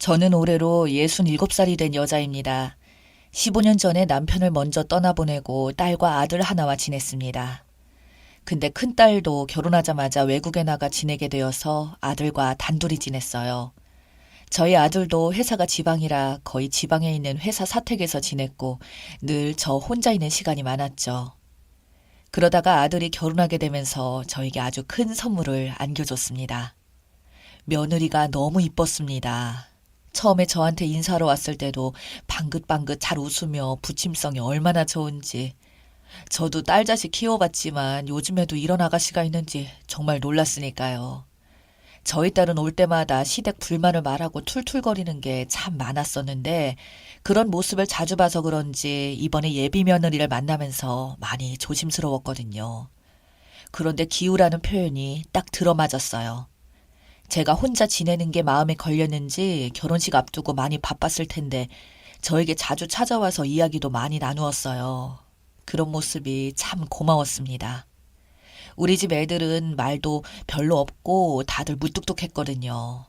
저는 올해로 67살이 된 여자입니다. 15년 전에 남편을 먼저 떠나보내고 딸과 아들 하나와 지냈습니다. 근데 큰딸도 결혼하자마자 외국에 나가 지내게 되어서 아들과 단둘이 지냈어요. 저희 아들도 회사가 지방이라 거의 지방에 있는 회사 사택에서 지냈고 늘 저 혼자 있는 시간이 많았죠. 그러다가 아들이 결혼하게 되면서 저에게 아주 큰 선물을 안겨줬습니다. 며느리가 너무 이뻤습니다. 처음에 저한테 인사하러 왔을 때도 방긋방긋 잘 웃으며 부침성이 얼마나 좋은지. 저도 딸 자식 키워봤지만 요즘에도 이런 아가씨가 있는지 정말 놀랐으니까요. 저희 딸은 올 때마다 시댁 불만을 말하고 툴툴거리는 게 참 많았었는데 그런 모습을 자주 봐서 그런지 이번에 예비 며느리를 만나면서 많이 조심스러웠거든요. 그런데 기우라는 표현이 딱 들어맞았어요. 제가 혼자 지내는 게 마음에 걸렸는지 결혼식 앞두고 많이 바빴을 텐데 저에게 자주 찾아와서 이야기도 많이 나누었어요. 그런 모습이 참 고마웠습니다. 우리 집 애들은 말도 별로 없고 다들 무뚝뚝했거든요.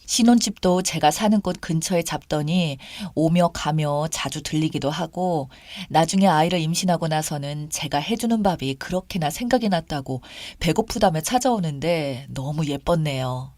신혼집도 제가 사는 곳 근처에 잡더니 오며 가며 자주 들리기도 하고 나중에 아이를 임신하고 나서는 제가 해주는 밥이 그렇게나 생각이 났다고 배고프다며 찾아오는데 너무 예뻤네요.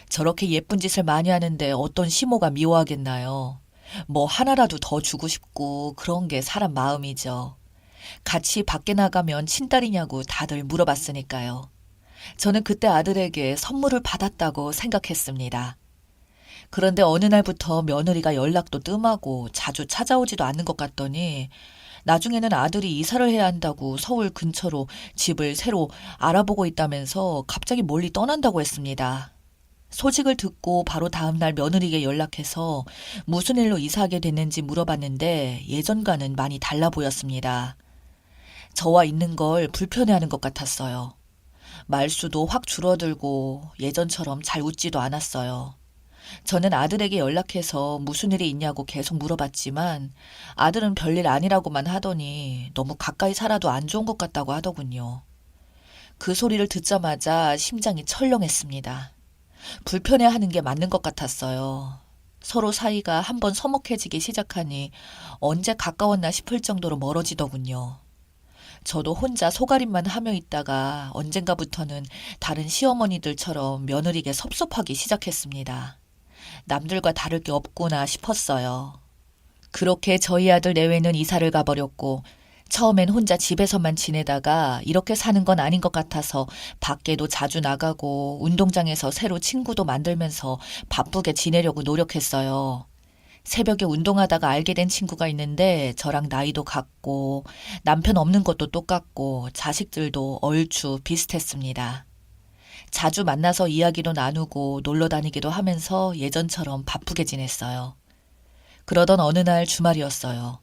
저렇게 예쁜 짓을 많이 하는데 어떤 시모가 미워하겠나요? 뭐 하나라도 더 주고 싶고 그런 게 사람 마음이죠. 같이 밖에 나가면 친딸이냐고 다들 물어봤으니까요. 저는 그때 아들에게 선물을 받았다고 생각했습니다. 그런데 어느 날부터 며느리가 연락도 뜸하고 자주 찾아오지도 않는 것 같더니 나중에는 아들이 이사를 해야 한다고 서울 근처로 집을 새로 알아보고 있다면서 갑자기 멀리 떠난다고 했습니다. 소식을 듣고 바로 다음날 며느리에게 연락해서 무슨 일로 이사하게 됐는지 물어봤는데 예전과는 많이 달라 보였습니다. 저와 있는 걸 불편해하는 것 같았어요. 말수도 확 줄어들고 예전처럼 잘 웃지도 않았어요. 저는 아들에게 연락해서 무슨 일이 있냐고 계속 물어봤지만 아들은 별일 아니라고만 하더니 너무 가까이 살아도 안 좋은 것 같다고 하더군요. 그 소리를 듣자마자 심장이 철렁했습니다. 불편해하는 게 맞는 것 같았어요. 서로 사이가 한번 서먹해지기 시작하니 언제 가까웠나 싶을 정도로 멀어지더군요. 저도 혼자 속앓임만 하며 있다가 언젠가부터는 다른 시어머니들처럼 며느리에게 섭섭하기 시작했습니다. 남들과 다를 게 없구나 싶었어요. 그렇게 저희 아들 내외는 이사를 가버렸고 처음엔 혼자 집에서만 지내다가 이렇게 사는 건 아닌 것 같아서 밖에도 자주 나가고 운동장에서 새로 친구도 만들면서 바쁘게 지내려고 노력했어요. 새벽에 운동하다가 알게 된 친구가 있는데 저랑 나이도 같고 남편 없는 것도 똑같고 자식들도 얼추 비슷했습니다. 자주 만나서 이야기도 나누고 놀러 다니기도 하면서 예전처럼 바쁘게 지냈어요. 그러던 어느 날 주말이었어요.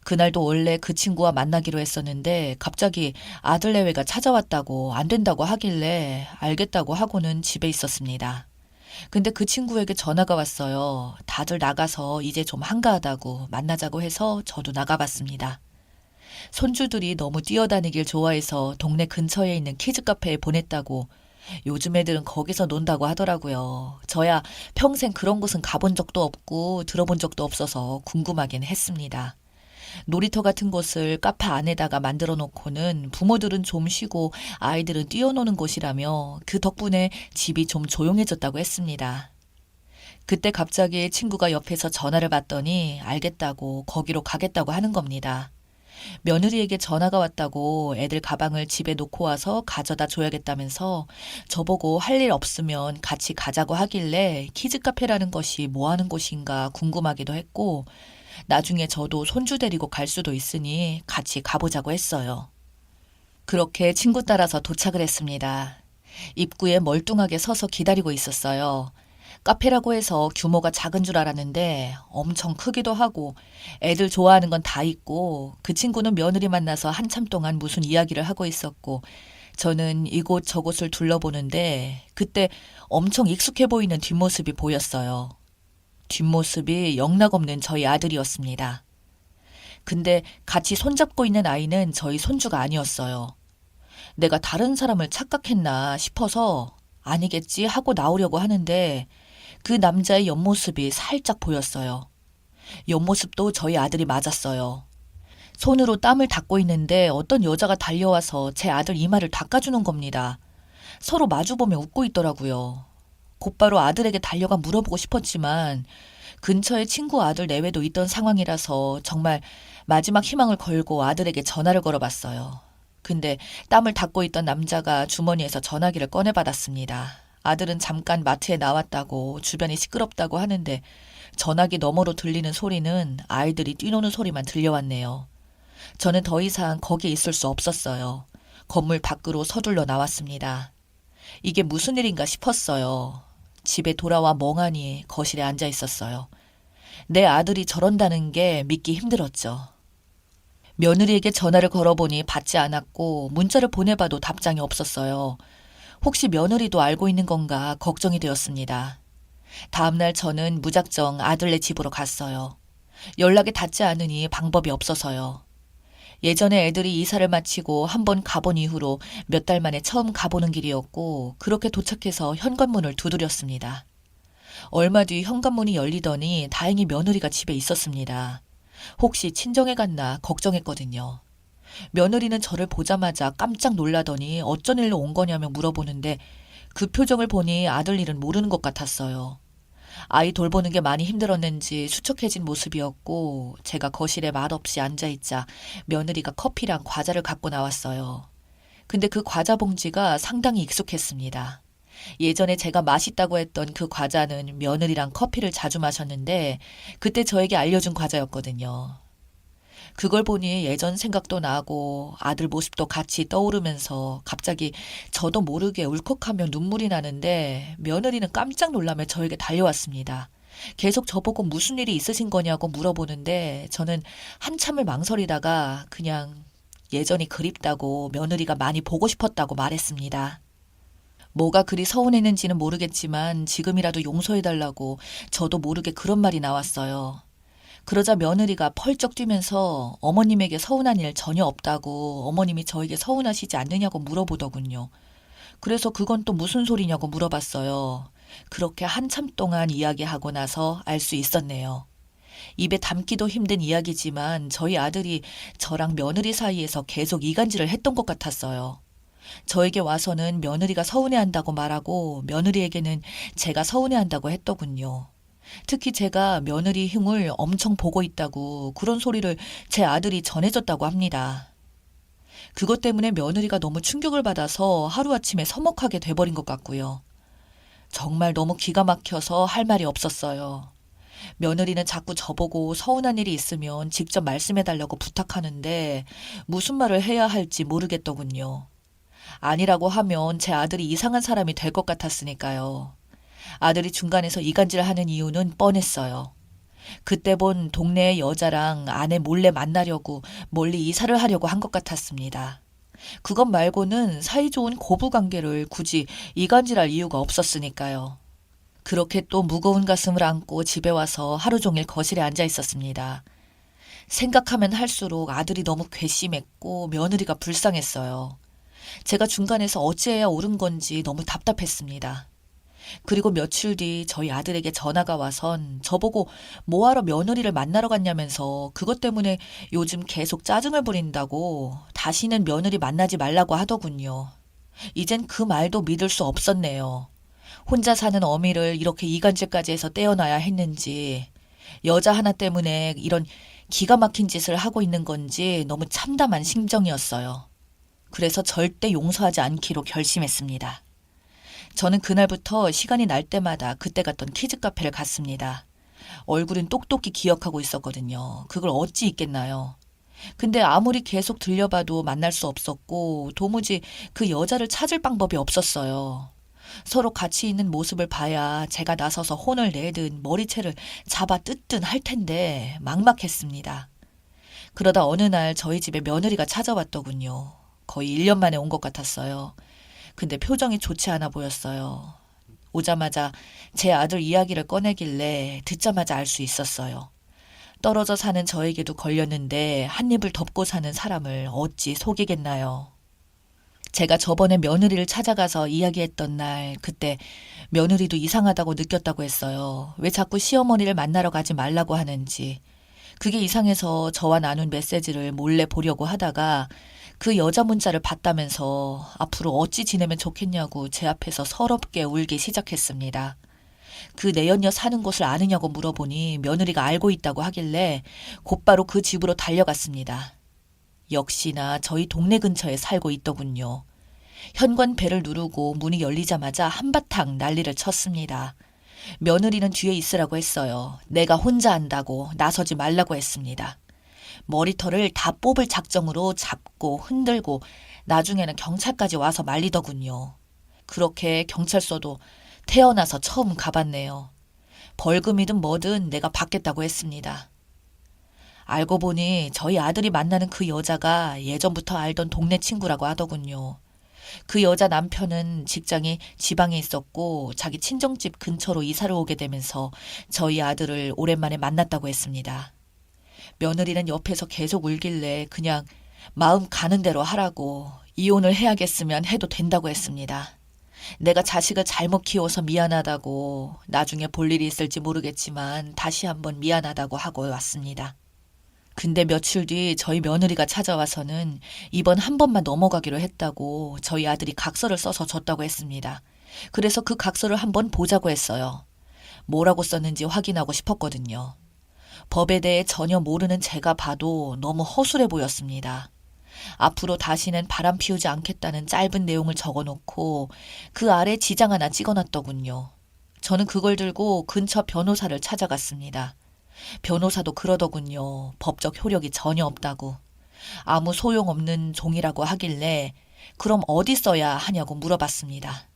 그날도 원래 그 친구와 만나기로 했었는데 갑자기 아들 내외가 찾아왔다고 안 된다고 하길래 알겠다고 하고는 집에 있었습니다. 근데 그 친구에게 전화가 왔어요. 다들 나가서 이제 좀 한가하다고 만나자고 해서 저도 나가봤습니다. 손주들이 너무 뛰어다니길 좋아해서 동네 근처에 있는 키즈 카페에 보냈다고 요즘 애들은 거기서 논다고 하더라고요. 저야 평생 그런 곳은 가본 적도 없고 들어본 적도 없어서 궁금하긴 했습니다. 놀이터 같은 곳을 카페 안에다가 만들어 놓고는 부모들은 좀 쉬고 아이들은 뛰어노는 곳이라며 그 덕분에 집이 좀 조용해졌다고 했습니다. 그때 갑자기 친구가 옆에서 전화를 받더니 알겠다고 거기로 가겠다고 하는 겁니다. 며느리에게 전화가 왔다고 애들 가방을 집에 놓고 와서 가져다 줘야겠다면서 저보고 할 일 없으면 같이 가자고 하길래 키즈카페라는 것이 뭐 하는 곳인가 궁금하기도 했고 나중에 저도 손주 데리고 갈 수도 있으니 같이 가보자고 했어요. 그렇게 친구 따라서 도착을 했습니다. 입구에 멀뚱하게 서서 기다리고 있었어요. 카페라고 해서 규모가 작은 줄 알았는데 엄청 크기도 하고 애들 좋아하는 건 다 있고 그 친구는 며느리 만나서 한참 동안 무슨 이야기를 하고 있었고 저는 이곳 저곳을 둘러보는데 그때 엄청 익숙해 보이는 뒷모습이 보였어요. 뒷모습이 영락없는 저희 아들이었습니다. 근데 같이 손잡고 있는 아이는 저희 손주가 아니었어요. 내가 다른 사람을 착각했나 싶어서 아니겠지 하고 나오려고 하는데 그 남자의 옆모습이 살짝 보였어요. 옆모습도 저희 아들이 맞았어요. 손으로 땀을 닦고 있는데 어떤 여자가 달려와서 제 아들 이마를 닦아주는 겁니다. 서로 마주보며 웃고 있더라고요. 곧바로 아들에게 달려가 물어보고 싶었지만 근처에 친구 아들 내외도 있던 상황이라서 정말 마지막 희망을 걸고 아들에게 전화를 걸어봤어요. 근데 땀을 닦고 있던 남자가 주머니에서 전화기를 꺼내받았습니다. 아들은 잠깐 마트에 나왔다고 주변이 시끄럽다고 하는데 전화기 너머로 들리는 소리는 아이들이 뛰노는 소리만 들려왔네요. 저는 더 이상 거기에 있을 수 없었어요. 건물 밖으로 서둘러 나왔습니다. 이게 무슨 일인가 싶었어요. 집에 돌아와 멍하니 거실에 앉아 있었어요. 내 아들이 저런다는 게 믿기 힘들었죠. 며느리에게 전화를 걸어보니 받지 않았고 문자를 보내봐도 답장이 없었어요. 혹시 며느리도 알고 있는 건가 걱정이 되었습니다. 다음날 저는 무작정 아들네 집으로 갔어요. 연락이 닿지 않으니 방법이 없어서요. 예전에 애들이 이사를 마치고 한 번 가본 이후로 몇 달 만에 처음 가보는 길이었고 그렇게 도착해서 현관문을 두드렸습니다. 얼마 뒤 현관문이 열리더니 다행히 며느리가 집에 있었습니다. 혹시 친정에 갔나 걱정했거든요. 며느리는 저를 보자마자 깜짝 놀라더니 어쩐 일로 온 거냐며 물어보는데 그 표정을 보니 아들 일은 모르는 것 같았어요. 아이 돌보는 게 많이 힘들었는지 수척해진 모습이었고 제가 거실에 말없이 앉아있자 며느리가 커피랑 과자를 갖고 나왔어요. 근데 그 과자 봉지가 상당히 익숙했습니다. 예전에 제가 맛있다고 했던 그 과자는 며느리랑 커피를 자주 마셨는데 그때 저에게 알려준 과자였거든요. 그걸 보니 예전 생각도 나고 아들 모습도 같이 떠오르면서 갑자기 저도 모르게 울컥하며 눈물이 나는데 며느리는 깜짝 놀라며 저에게 달려왔습니다. 계속 저보고 무슨 일이 있으신 거냐고 물어보는데 저는 한참을 망설이다가 그냥 예전이 그립다고 며느리가 많이 보고 싶었다고 말했습니다. 뭐가 그리 서운했는지는 모르겠지만 지금이라도 용서해달라고 저도 모르게 그런 말이 나왔어요. 그러자 며느리가 펄쩍 뛰면서 어머님에게 서운한 일 전혀 없다고 어머님이 저에게 서운하시지 않느냐고 물어보더군요. 그래서 그건 또 무슨 소리냐고 물어봤어요. 그렇게 한참 동안 이야기하고 나서 알 수 있었네요. 입에 담기도 힘든 이야기지만 저희 아들이 저랑 며느리 사이에서 계속 이간질을 했던 것 같았어요. 저에게 와서는 며느리가 서운해한다고 말하고 며느리에게는 제가 서운해한다고 했더군요. 특히 제가 며느리 흉을 엄청 보고 있다고 그런 소리를 제 아들이 전해줬다고 합니다. 그것 때문에 며느리가 너무 충격을 받아서 하루아침에 서먹하게 돼버린 것 같고요. 정말 너무 기가 막혀서 할 말이 없었어요. 며느리는 자꾸 저보고 서운한 일이 있으면 직접 말씀해달라고 부탁하는데 무슨 말을 해야 할지 모르겠더군요. 아니라고 하면 제 아들이 이상한 사람이 될 것 같았으니까요. 아들이 중간에서 이간질하는 이유는 뻔했어요. 그때 본 동네의 여자랑 아내 몰래 만나려고 멀리 이사를 하려고 한 것 같았습니다. 그것 말고는 사이좋은 고부관계를 굳이 이간질할 이유가 없었으니까요. 그렇게 또 무거운 가슴을 안고 집에 와서 하루 종일 거실에 앉아 있었습니다. 생각하면 할수록 아들이 너무 괘씸했고 며느리가 불쌍했어요. 제가 중간에서 어찌해야 옳은 건지 너무 답답했습니다. 그리고 며칠 뒤 저희 아들에게 전화가 와선 저보고 뭐하러 며느리를 만나러 갔냐면서 그것 때문에 요즘 계속 짜증을 부린다고 다시는 며느리 만나지 말라고 하더군요. 이젠 그 말도 믿을 수 없었네요. 혼자 사는 어미를 이렇게 이간질까지 해서 떼어놔야 했는지 여자 하나 때문에 이런 기가 막힌 짓을 하고 있는 건지 너무 참담한 심정이었어요. 그래서 절대 용서하지 않기로 결심했습니다. 저는 그날부터 시간이 날 때마다 그때 갔던 키즈카페를 갔습니다. 얼굴은 똑똑히 기억하고 있었거든요. 그걸 어찌 잊겠나요. 근데 아무리 계속 들려봐도 만날 수 없었고 도무지 그 여자를 찾을 방법이 없었어요. 서로 같이 있는 모습을 봐야 제가 나서서 혼을 내든 머리채를 잡아 뜯든 할 텐데 막막했습니다. 그러다 어느 날 저희 집에 며느리가 찾아왔더군요. 거의 1년 만에 온 것 같았어요. 근데 표정이 좋지 않아 보였어요. 오자마자 제 아들 이야기를 꺼내길래 듣자마자 알 수 있었어요. 떨어져 사는 저에게도 걸렸는데 한 입을 덮고 사는 사람을 어찌 속이겠나요. 제가 저번에 며느리를 찾아가서 이야기했던 날, 그때 며느리도 이상하다고 느꼈다고 했어요. 왜 자꾸 시어머니를 만나러 가지 말라고 하는지. 그게 이상해서 저와 나눈 메시지를 몰래 보려고 하다가 그 여자 문자를 봤다면서 앞으로 어찌 지내면 좋겠냐고 제 앞에서 서럽게 울기 시작했습니다. 그 내연녀 사는 곳을 아느냐고 물어보니 며느리가 알고 있다고 하길래 곧바로 그 집으로 달려갔습니다. 역시나 저희 동네 근처에 살고 있더군요. 현관벨을 누르고 문이 열리자마자 한바탕 난리를 쳤습니다. 며느리는 뒤에 있으라고 했어요. 내가 혼자 한다고 나서지 말라고 했습니다. 머리털을 다 뽑을 작정으로 잡고 흔들고 나중에는 경찰까지 와서 말리더군요. 그렇게 경찰서도 태어나서 처음 가봤네요. 벌금이든 뭐든 내가 받겠다고 했습니다. 알고 보니 저희 아들이 만나는 그 여자가 예전부터 알던 동네 친구라고 하더군요. 그 여자 남편은 직장이 지방에 있었고 자기 친정집 근처로 이사를 오게 되면서 저희 아들을 오랜만에 만났다고 했습니다. 며느리는 옆에서 계속 울길래 그냥 마음 가는 대로 하라고 이혼을 해야겠으면 해도 된다고 했습니다. 내가 자식을 잘못 키워서 미안하다고 나중에 볼 일이 있을지 모르겠지만 다시 한번 미안하다고 하고 왔습니다. 근데 며칠 뒤 저희 며느리가 찾아와서는 이번 한 번만 넘어가기로 했다고 저희 아들이 각서를 써서 줬다고 했습니다. 그래서 그 각서를 한번 보자고 했어요. 뭐라고 썼는지 확인하고 싶었거든요. 법에 대해 전혀 모르는 제가 봐도 너무 허술해 보였습니다. 앞으로 다시는 바람 피우지 않겠다는 짧은 내용을 적어놓고 그 아래 지장 하나 찍어놨더군요. 저는 그걸 들고 근처 변호사를 찾아갔습니다. 변호사도 그러더군요. 법적 효력이 전혀 없다고. 아무 소용없는 종이라고 하길래 그럼 어디 써야 하냐고 물어봤습니다.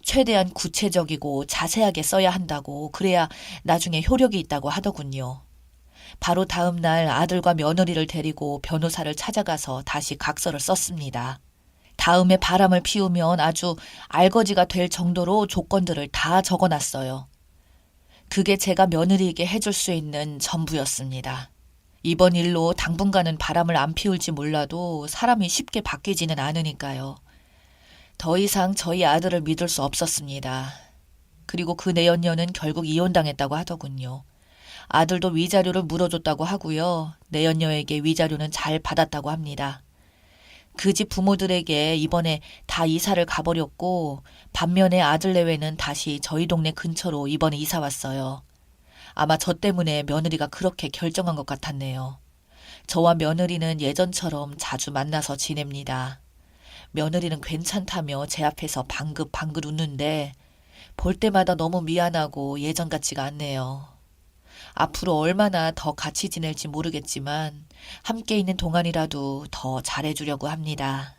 최대한 구체적이고 자세하게 써야 한다고 그래야 나중에 효력이 있다고 하더군요. 바로 다음 날 아들과 며느리를 데리고 변호사를 찾아가서 다시 각서를 썼습니다. 다음에 바람을 피우면 아주 알거지가 될 정도로 조건들을 다 적어놨어요. 그게 제가 며느리에게 해줄 수 있는 전부였습니다. 이번 일로 당분간은 바람을 안 피울지 몰라도 사람이 쉽게 바뀌지는 않으니까요. 더 이상 저희 아들을 믿을 수 없었습니다. 그리고 그 내연녀는 결국 이혼당했다고 하더군요. 아들도 위자료를 물어줬다고 하고요. 내연녀에게 위자료는 잘 받았다고 합니다. 그 집 부모들에게 이번에 다 이사를 가버렸고 반면에 아들 내외는 다시 저희 동네 근처로 이번에 이사 왔어요. 아마 저 때문에 며느리가 그렇게 결정한 것 같았네요. 저와 며느리는 예전처럼 자주 만나서 지냅니다. 며느리는 괜찮다며 제 앞에서 방긋방긋 웃는데 볼 때마다 너무 미안하고 예전 같지가 않네요. 앞으로 얼마나 더 같이 지낼지 모르겠지만 함께 있는 동안이라도 더 잘해주려고 합니다.